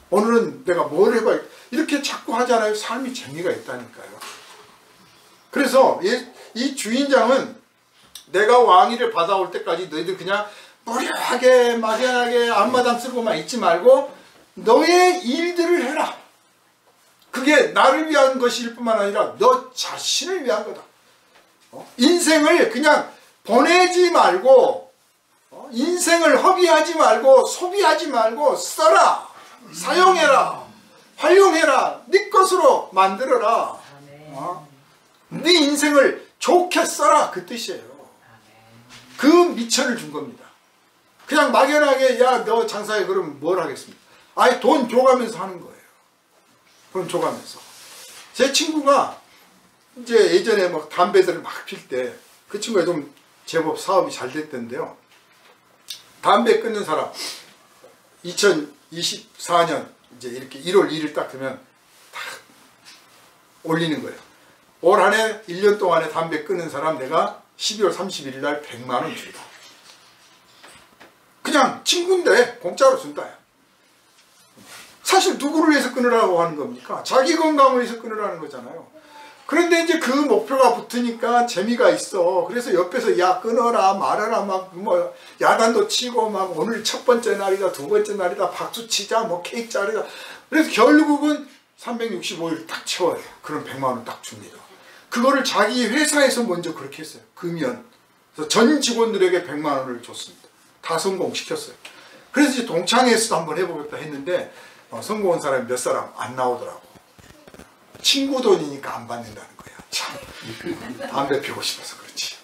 오늘은 내가 뭘 해봐야, 이렇게 자꾸 하잖아요. 삶이 재미가 있다니까요. 그래서 이 주인장은 내가 왕위를 받아올 때까지 너희들 그냥 무료하게 막연하게 앞마당 쓸고만 있지 말고 너의 일들을 해라. 그게 나를 위한 것일 뿐만 아니라 너 자신을 위한 거다. 인생을 그냥 보내지 말고, 인생을 허비하지 말고, 소비하지 말고 써라. 사용해라. 활용해라. 네 것으로 만들어라. 네 인생을 좋게 써라. 그 뜻이에요. 그 미천을 준 겁니다. 그냥 막연하게 야 너 장사해 그러면 뭘 하겠습니까? 아예 돈 줘가면서 하는 거예요. 돈 줘가면서. 제 친구가 이제 예전에 막 담배들을 막 필 때 그 친구가 좀 제법 사업이 잘 됐던데요. 담배 끊는 사람 2024년 이제 이렇게 1월 1일 딱 되면 딱 올리는 거예요. 올 한 해 1년 동안에 담배 끊는 사람 내가 12월 31일 날 100만 원 준다. 그냥 친구인데 공짜로 준다. 사실 누구를 위해서 끊으라고 하는 겁니까? 자기 건강을 위해서 끊으라는 거잖아요. 그런데 이제 그 목표가 붙으니까 재미가 있어. 그래서 옆에서 야 끊어라 말아라 막 뭐 야단도 치고 막 오늘 첫 번째 날이다 두 번째 날이다 박수 치자 뭐 케이크 자르자. 그래서 결국은 365일 딱 채워요. 그럼 100만 원 딱 줍니다. 그거를 자기 회사에서 먼저 그렇게 했어요. 금연. 그래서 전 직원들에게 100만 원을 줬습니다. 다 성공시켰어요. 그래서 이제 동창회에서도 한번 해보겠다 했는데 성공한 사람이 몇 사람 안 나오더라고. 친구 돈이니까 안 받는다는 거야. 참 담배 피우고 싶어서 그렇지.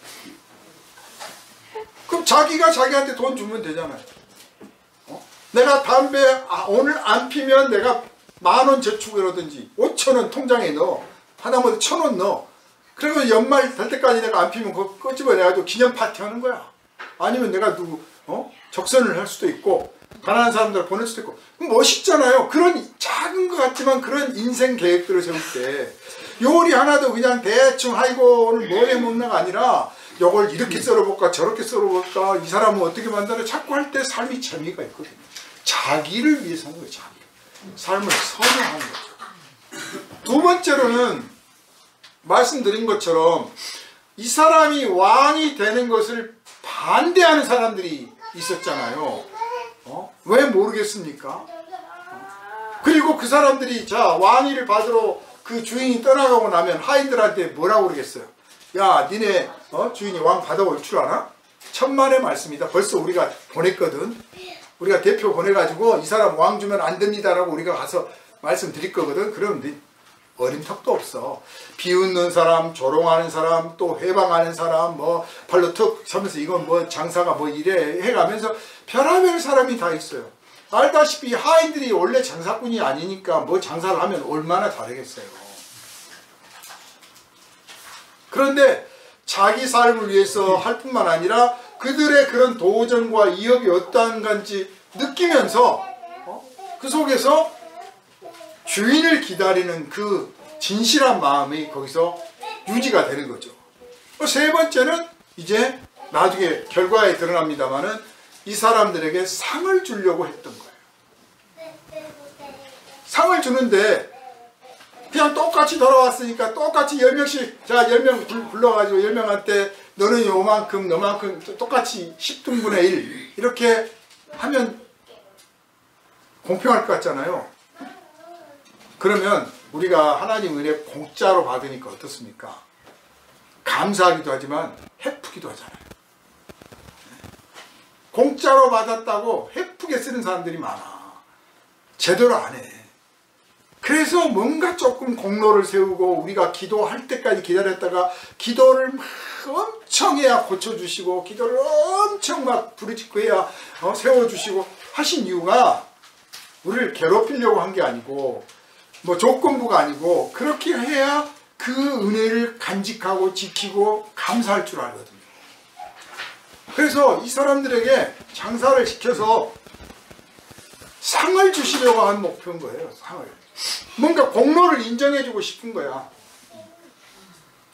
그럼 자기가 자기한테 돈 주면 되잖아요. 내가 담배 오늘 안 피면 내가 10,000원 저축이라든지 5,000원 통장에 넣어. 하다못해 1,000원 넣어. 그리고 연말 될 때까지 내가 안 피면 그거 끄집어내가지고 기념 파티 하는 거야. 아니면 내가 누구 적선을 할 수도 있고 가난한 사람들 보낼 수도 있고. 멋있잖아요. 그런 작은 것 같지만 그런 인생 계획들을 세울 때 요리 하나도 그냥 대충 아이고 오늘 뭐 해먹나가 아니라 요걸 이렇게 썰어볼까 저렇게 썰어볼까 이 사람은 어떻게 만드나 자꾸 할 때 삶이 재미가 있거든요. 자기를 위해서 하는 거예요. 자기. 삶을 선호하는 거죠. 두 번째로는 말씀드린 것처럼 이 사람이 왕이 되는 것을 반대하는 사람들이 있었잖아요. 왜 모르겠습니까? 그리고 그 사람들이 자 왕위를 받으러 그 주인이 떠나가고 나면 하인들한테 뭐라고 그러겠어요? 야 니네 주인이 왕 받아올 줄 아나? 천만의 말씀이다. 벌써 우리가 보냈거든. 우리가 대표 보내가지고 이 사람 왕 주면 안 됩니다라고 우리가 가서 말씀드릴 거거든. 그럼 네 어림턱도 없어. 비웃는 사람, 조롱하는 사람, 또 회방하는 사람, 뭐 발로 툭 서면서 이건 뭐 장사가 뭐 이래 해가면서 별의별 사람이 다 있어요. 알다시피 하인들이 원래 장사꾼이 아니니까 뭐 장사를 하면 얼마나 다르겠어요. 그런데 자기 삶을 위해서 할 뿐만 아니라 그들의 그런 도전과 이업이 어떠한 건지 느끼면서 그 속에서 주인을 기다리는 그 진실한 마음이 거기서 유지가 되는 거죠. 세 번째는 이제 나중에 결과에 드러납니다만은 이 사람들에게 상을 주려고 했던 거예요. 상을 주는데 그냥 똑같이 돌아왔으니까 똑같이 10명씩, 자 10명 불러가지고 10명한테 너는 요만큼 너만큼 똑같이 10등분의 1 이렇게 하면 공평할 것 같잖아요. 그러면 우리가 하나님 은혜 공짜로 받으니까 어떻습니까? 감사하기도 하지만 헤프기도 하잖아요. 공짜로 받았다고 헤프게 쓰는 사람들이 많아. 제대로 안 해. 그래서 뭔가 조금 공로를 세우고 우리가 기도할 때까지 기다렸다가 기도를 막 엄청 해야 고쳐주시고 기도를 엄청 막 부르짖고 해야 세워주시고 하신 이유가 우리를 괴롭히려고 한 게 아니고 뭐 조건부가 아니고 그렇게 해야 그 은혜를 간직하고 지키고 감사할 줄 알거든요. 그래서 이 사람들에게 장사를 시켜서 상을 주시려고 한 목표인 거예요. 상을. 뭔가 공로를 인정해주고 싶은 거야.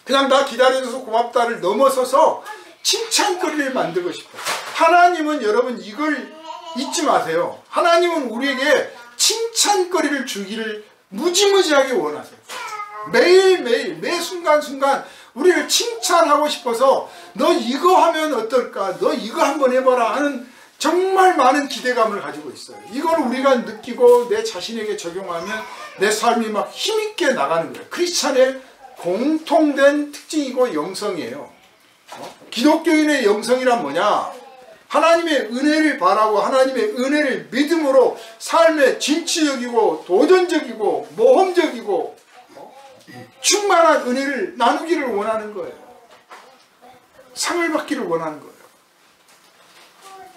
그냥 나 기다려줘서 고맙다를 넘어서서 칭찬거리를 만들고 싶어요. 하나님은 여러분 이걸 잊지 마세요. 하나님은 우리에게 칭찬거리를 주기를 무지무지하게 원하세요. 매일매일 매 순간순간 우리를 칭찬하고 싶어서 너 이거 하면 어떨까? 너 이거 한번 해봐라 하는 정말 많은 기대감을 가지고 있어요. 이걸 우리가 느끼고 내 자신에게 적용하면 내 삶이 막 힘있게 나가는 거예요. 크리스찬의 공통된 특징이고 영성이에요. 기독교인의 영성이란 뭐냐? 하나님의 은혜를 바라고 하나님의 은혜를 믿음으로 삶에 진취적이고 도전적이고 모험적이고 충만한 은혜를 나누기를 원하는 거예요. 상을 받기를 원하는 거예요.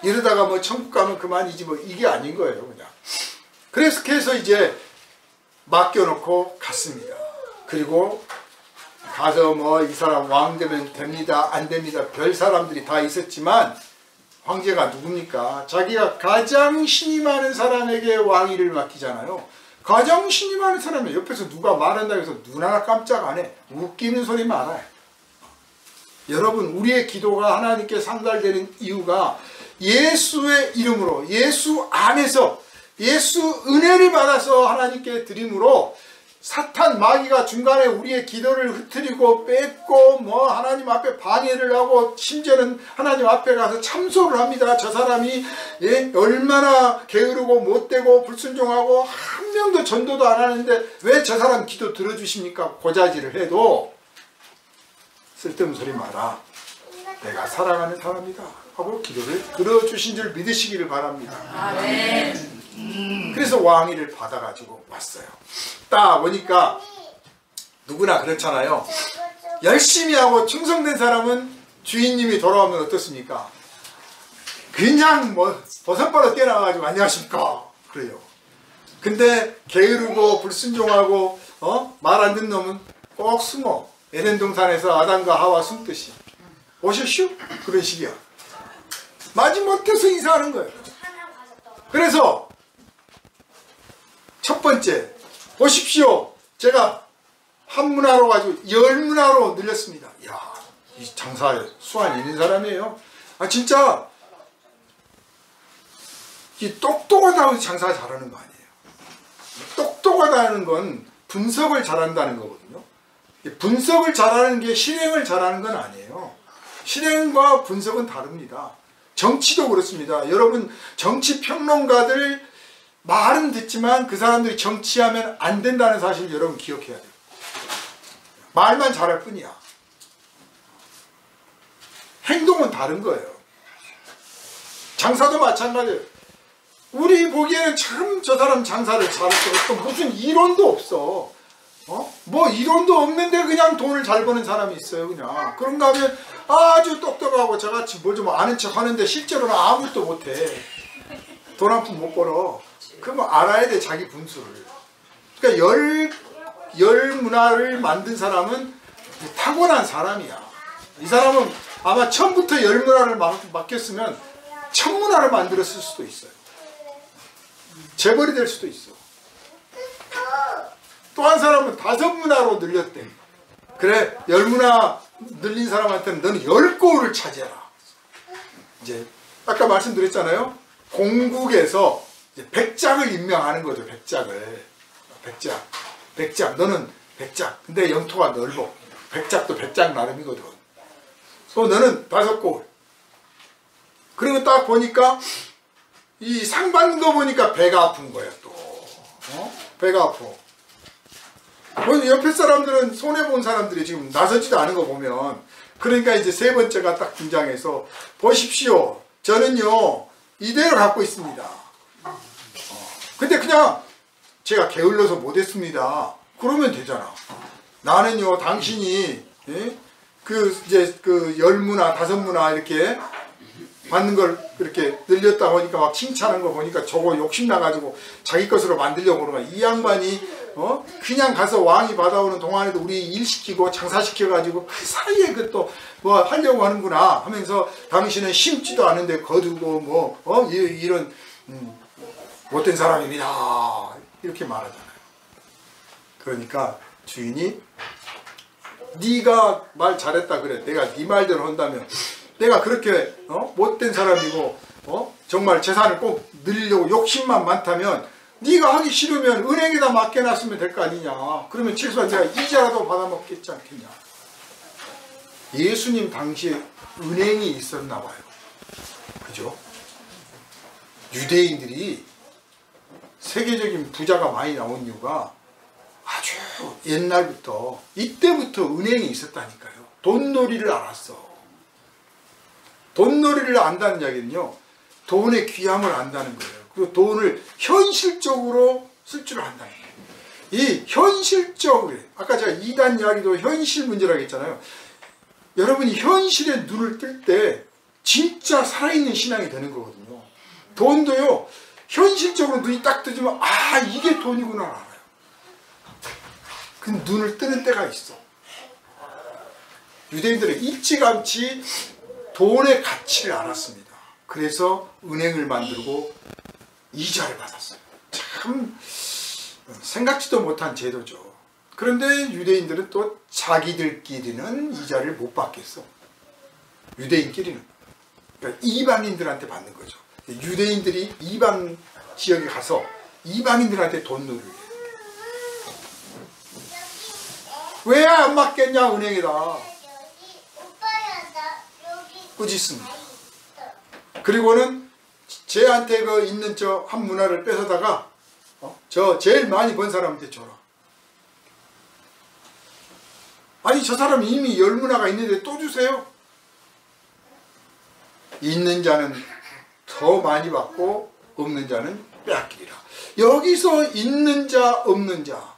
이러다가 뭐 천국 가면 그만이지 뭐 이게 아닌 거예요. 그냥. 그래서 이제 맡겨놓고 갔습니다. 그리고 가서 뭐 이 사람 왕 되면 됩니다 안 됩니다 별 사람들이 다 있었지만 황제가 누굽니까? 자기가 가장 신이 많은 사람에게 왕위를 맡기잖아요. 가장 신이 많은 사람이 옆에서 누가 말한다고 해서 눈 하나 깜짝 안 해. 웃기는 소리 많아요. 여러분 우리의 기도가 하나님께 상달되는 이유가 예수의 이름으로 예수 안에서 예수 은혜를 받아서 하나님께 드림으로 사탄 마귀가 중간에 우리의 기도를 흐트리고 뺏고 뭐 하나님 앞에 방해를 하고 심지어는 하나님 앞에 가서 참소를 합니다. 저 사람이 얼마나 게으르고 못되고 불순종하고 한 명도 전도도 안 하는데 왜 저 사람 기도 들어주십니까? 고자질을 해도 쓸데없는 소리 마라. 내가 사랑하는 사람이다 하고 기도를 들어주신 줄 믿으시기를 바랍니다. 아멘. 그래서 왕위를 받아가지고 왔어요. 딱 보니까 누구나 그렇잖아요. 열심히 하고 충성된 사람은 주인님이 돌아오면 어떻습니까? 그냥 뭐 버선발로 뛰어나가지고 안녕하십니까 그래요. 근데 게으르고 불순종하고 말 안 듣는 놈은 꼭 숨어. 에덴 동산에서 아담과 하와 숨듯이 오셨슈? 그런 식이야. 마지못해서 인사하는 거예요. 그래서 첫 번째 보십시오. 제가 한 문화로 가지고 10문화로 늘렸습니다. 이야, 이 장사에 수완 있는 사람이에요. 아 진짜 이 똑똑하다고 장사 잘하는 거 아니에요. 똑똑하다는 건 분석을 잘한다는 거거든요. 분석을 잘하는 게 실행을 잘하는 건 아니에요. 실행과 분석은 다릅니다. 정치도 그렇습니다. 여러분 정치 평론가들 말은 듣지만 그 사람들이 정치하면 안 된다는 사실 여러분 기억해야 돼요. 말만 잘할 뿐이야. 행동은 다른 거예요. 장사도 마찬가지예요. 우리 보기에는 참 저 사람 장사를 잘했어. 또 무슨 이론도 없어. 뭐 이론도 없는데 그냥 돈을 잘 버는 사람이 있어요. 그냥 그런가 하면 아주 똑똑하고 저같이 뭘 좀 아는 척 하는데 실제로는 아무것도 못해. 돈 한 푼 못 벌어. 그러면 알아야 돼, 자기 분수를. 그러니까 열 문화를 만든 사람은 타고난 사람이야. 이 사람은 아마 처음부터 열 문화를 맡겼으면 천 문화를 만들었을 수도 있어요. 재벌이 될 수도 있어. 또 한 사람은 5문화로 늘렸대. 그래, 10문화 늘린 사람한테는 너는 10고을을 차지해라. 이제 아까 말씀드렸잖아요. 공국에서 이제 백작을 임명하는 거죠. 백작. 100장, 너는 100장. 근데 영토가 넓어. 100장도 100장 나름이거든. 또 너는 5골. 그리고 딱 보니까 이 상 받는 거 보니까 배가 아픈 거야 또. 배가 아파. 옆에 사람들은 손해본 사람들이 지금 나서지도 않은 거 보면, 그러니까 이제 세 번째가 딱 등장해서, 보십시오. 저는요 이대로 갖고 있습니다. 근데 그냥 제가 게을러서 못했습니다. 그러면 되잖아. 나는요 당신이 이제 그 10문화 5문화 이렇게 받는 걸 그렇게 늘렸다 보니까 막 칭찬하는 거 보니까 저거 욕심나가지고 자기 것으로 만들려고 그러는 거야. 이 양반이 그냥 가서 왕이 받아오는 동안에도 우리 일시키고 장사시켜가지고 그 사이에 그 또 뭐 하려고 하는구나 하면서, 당신은 심지도 않은데 거두고 이런 못된 사람입니다. 이렇게 말하잖아요. 그러니까 주인이, 네가 말 잘했다 그래. 내가 네 말대로 한다면, 내가 그렇게 못된 사람이고 정말 재산을 꼭 늘리려고 욕심만 많다면, 네가 하기 싫으면 은행에다 맡겨놨으면 될 거 아니냐. 그러면 최소한 내가 이자라도 받아먹겠지 않겠냐. 예수님 당시에 은행이 있었나 봐요. 그죠? 유대인들이 세계적인 부자가 많이 나온 이유가 아주 옛날부터, 이때부터 은행이 있었다니까요. 돈놀이를 알았어. 돈놀이를 안다는 이야기는요, 돈의 귀함을 안다는 거예요. 그리고 돈을 현실적으로 쓸 줄 안다는 거예요. 이 현실적으로, 아까 제가 2단 이야기도 현실 문제라고 했잖아요. 여러분이 현실에 눈을 뜰 때 진짜 살아있는 신앙이 되는 거거든요. 돈도요, 현실적으로 눈이 딱 뜨지만, 아, 이게 돈이구나 알아요. 그 눈을 뜨는 때가 있어. 유대인들은 일찌감치 돈의 가치를 알았습니다. 그래서 은행을 만들고 이자를 받았어요. 참 생각지도 못한 제도죠. 그런데 유대인들은 또 자기들끼리는 이자를 못 받겠어. 유대인끼리는. 그러니까 이방인들한테 받는 거죠. 유대인들이 이방 지역에 가서 이방인들한테 돈 놀이를 해요. 왜 안 맡겠냐 은행에다. 꾸짖습니다. 그리고는 쟤한테 그 있는 저 한 문화를 뺏어다가 저 제일 많이 번 사람한테 줘라. 아니 저 사람 이미 10문화가 있는데 또 주세요. 있는 자는 더 많이 받고 없는 자는 빼앗기리라. 여기서 있는 자 없는 자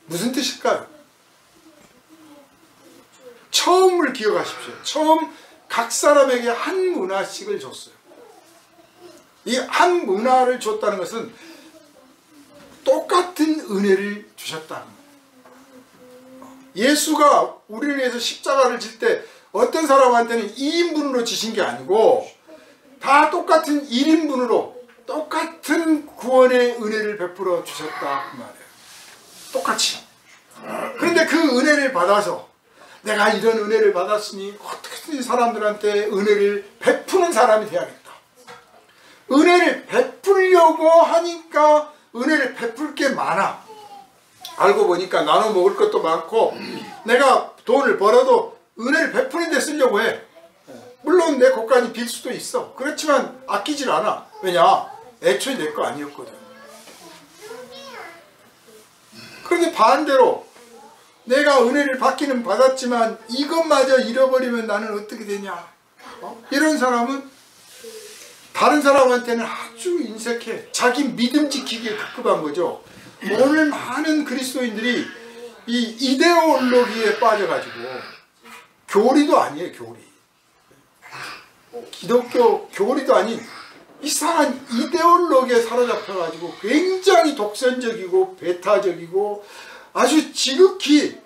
무슨 뜻일까요? 처음을 기억하십시오. 처음 각 사람에게 한 문화씩을 줬어요. 이 한 문화를 줬다는 것은 똑같은 은혜를 주셨다는 거예요. 예수가 우리를 위해서 십자가를 질 때 어떤 사람한테는 2인분으로 지신 게 아니고 다 똑같은 1인분으로 똑같은 구원의 은혜를 베풀어 주셨다 그 말이에요. 똑같이. 그런데 그 은혜를 받아서 내가 이런 은혜를 받았으니 어떻게든 사람들한테 은혜를 베푸는 사람이 돼야겠다. 은혜를 베풀려고 하니까 은혜를 베풀 게 많아. 알고 보니까 나눠 먹을 것도 많고 내가 돈을 벌어도 은혜를 베푸는 데 쓰려고 해. 물론 내 곳간이 빌 수도 있어. 그렇지만 아끼질 않아. 왜냐? 애초에 내 거 아니었거든. 그런데 반대로 내가 은혜를 받기는 받았지만 이것마저 잃어버리면 나는 어떻게 되냐. 이런 사람은 다른 사람한테는 아주 인색해. 자기 믿음 지키기에 급급한 거죠. 오늘 많은 그리스도인들이 이 이데올로기에 빠져가지고 교리도 아니에요. 교리. 기독교 교리도 아닌 이상한 이데올로기에 사로잡혀가지고 굉장히 독선적이고 배타적이고 아주 지극히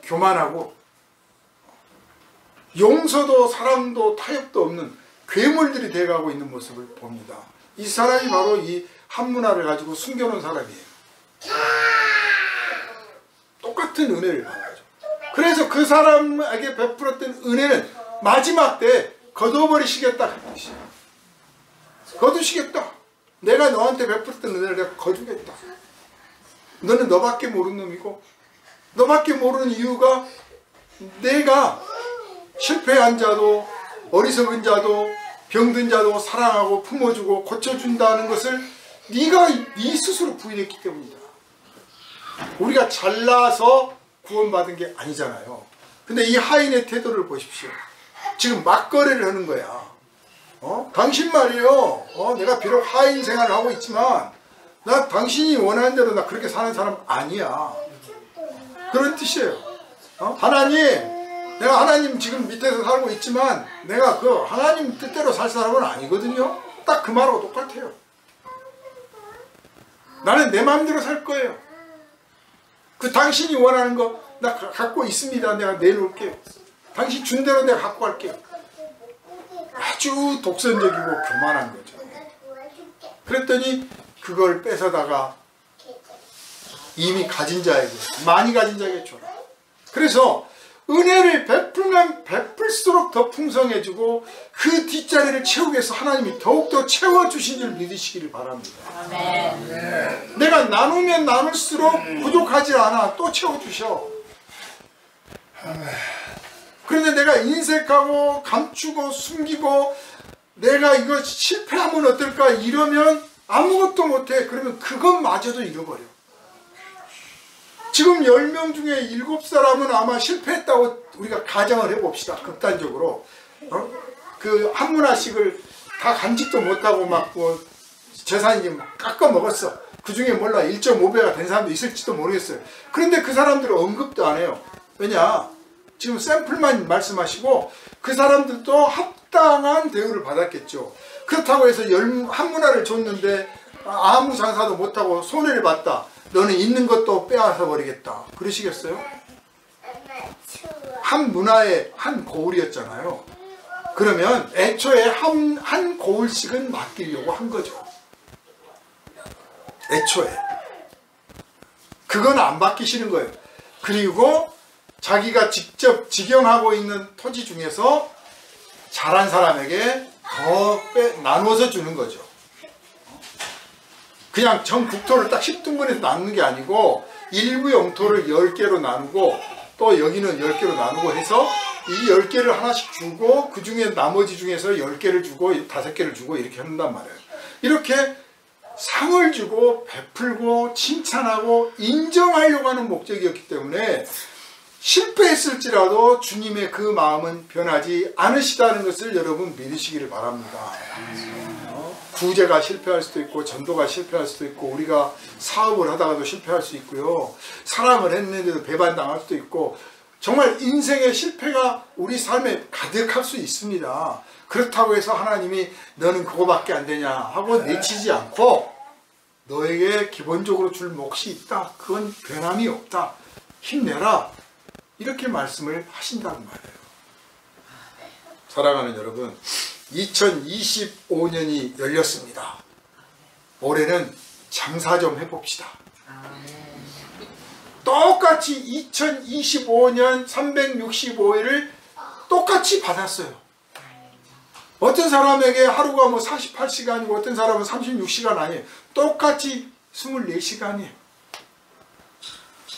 교만하고 용서도 사랑도 타협도 없는 괴물들이 돼가고 있는 모습을 봅니다. 이 사람이 바로 이 한문화를 가지고 숨겨놓은 사람이에요. 똑같은 은혜를 받아죠. 그래서 그 사람에게 베풀었던 은혜는 마지막 때 거둬버리시겠다 그 뜻이에요. 거두시겠다. 내가 너한테 베풀었던 은혜를 내가 거두겠다. 너는 너밖에 모르는 놈이고, 너밖에 모르는 이유가 내가 실패한 자도 어리석은 자도 병든 자도 사랑하고 품어주고 고쳐준다는 것을 네가 네 스스로 부인했기 때문이다. 우리가 잘나서 구원받은 게 아니잖아요. 근데 이 하인의 태도를 보십시오. 지금 막거래를 하는 거야. 당신 말이요. 내가 비록 하인 생활을 하고 있지만 나 당신이 원하는 대로 나 그렇게 사는 사람 아니야. 그런 뜻이에요. 하나님, 내가 하나님 지금 밑에서 살고 있지만 내가 그 하나님 뜻대로 살 사람은 아니거든요. 딱 그 말하고 똑같아요. 나는 내 마음대로 살 거예요. 그 당신이 원하는 거 나 갖고 있습니다. 내가 내놓을게요. 당신 준 대로 내가 갖고 갈게요. 아주 독선적이고 교만한 거죠. 그랬더니 그걸 뺏어다가 이미 가진 자에게, 많이 가진 자에게 줘라. 그래서 은혜를 베풀면 베풀수록 더 풍성해지고 그 뒷자리를 채우기 위해서 하나님이 더욱더 채워주신 줄 믿으시기를 바랍니다. 아멘. 내가 나누면 나눌수록 부족하지 않아. 또 채워주셔. 그런데 내가 인색하고 감추고 숨기고 내가 이거 실패하면 어떨까 이러면 아무것도 못해. 그러면 그것마저도 잃어버려. 지금 10명 중에 7사람은 아마 실패했다고 우리가 가정을 해봅시다. 극단적으로. 그 한 문화씩을 다 간직도 못하고 막 뭐 재산이 막 깎아 먹었어. 그 중에 몰라 1.5배가 된 사람도 있을지도 모르겠어요. 그런데 그 사람들은 언급도 안 해요. 왜냐? 지금 샘플만 말씀하시고 그 사람들도 합당한 대우를 받았겠죠. 그렇다고 해서 한 문화를 줬는데 아무 장사도 못하고 손해를 봤다. 너는 있는 것도 빼앗아 버리겠다. 그러시겠어요? 한 문화의 한 고울이었잖아요. 그러면 애초에 한 고울씩은 맡기려고 한 거죠. 애초에. 그건 안 맡기시는 거예요. 그리고 자기가 직접 직영하고 있는 토지 중에서 잘한 사람에게 더 나누어서 주는 거죠. 그냥 전 국토를 딱 10등분해서 나누는 게 아니고 일부 영토를 10개로 나누고 또 여기는 10개로 나누고 해서 이 10개를 하나씩 주고 그 중에 나머지 중에서 10개를 주고 5개를 주고 이렇게 한단 말이에요. 이렇게 상을 주고 베풀고 칭찬하고 인정하려고 하는 목적이었기 때문에 실패했을지라도 주님의 그 마음은 변하지 않으시다는 것을 여러분 믿으시기를 바랍니다. 구제가 실패할 수도 있고 전도가 실패할 수도 있고 우리가 사업을 하다가도 실패할 수 있고요. 사랑을 했는데도 배반당할 수도 있고 정말 인생의 실패가 우리 삶에 가득할 수 있습니다. 그렇다고 해서 하나님이 너는 그거밖에 안 되냐 하고 내치지 않고 너에게 기본적으로 줄 몫이 있다. 그건 변함이 없다. 힘내라. 이렇게 말씀을 하신다는 말이에요. 사랑하는 여러분, 2025년이 열렸습니다. 올해는 장사 좀 해봅시다. 똑같이 2025년 365일을 똑같이 받았어요. 어떤 사람에게 하루가 뭐 48시간이고 어떤 사람은 36시간 아니에요. 똑같이 24시간이에요.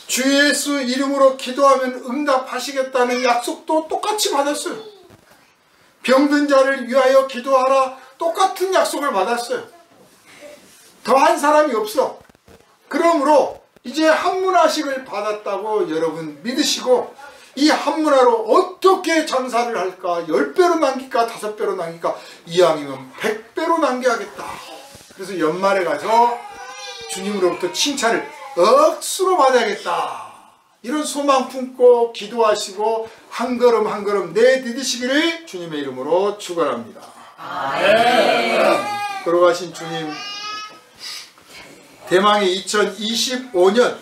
주 예수 이름으로 기도하면 응답하시겠다는 약속도 똑같이 받았어요. 병든 자를 위하여 기도하라. 똑같은 약속을 받았어요. 더한 사람이 없어. 그러므로 이제 한 문화씩을 받았다고 여러분 믿으시고 이 한 문화로 어떻게 장사를 할까? 10배로 남길까? 5배로 남길까? 이왕이면 100배로 남겨야겠다. 그래서 연말에 가서 주님으로부터 칭찬을 억수로 받아야겠다. 이런 소망 품고 기도하시고 한 걸음 한 걸음 내디디시기를 주님의 이름으로 축원합니다. 아멘. 걸어가신 주님, 대망의 2025년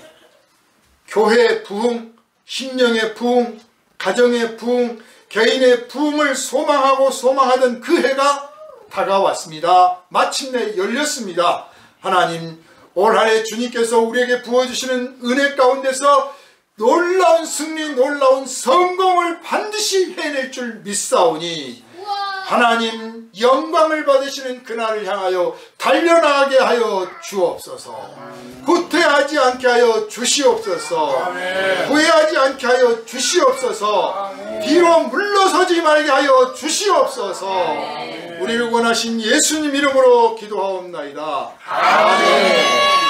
교회의 부흥, 심령의 부흥, 가정의 부흥, 개인의 부흥을 소망하던 그 해가 다가왔습니다. 마침내 열렸습니다. 하나님, 올 한 해 주님께서 우리에게 부어주시는 은혜 가운데서 놀라운 승리, 놀라운 성공을 반드시 해낼 줄 믿사오니 하나님 영광을 받으시는 그날을 향하여 달려나가게 하여 주옵소서. 후퇴하지 않게 하여 주시옵소서. 후회하지 않게 하여 주시옵소서. 뒤로 물러서지 말게 하여 주시옵소서. 우리를 원하신 예수님 이름으로 기도하옵나이다. 아멘.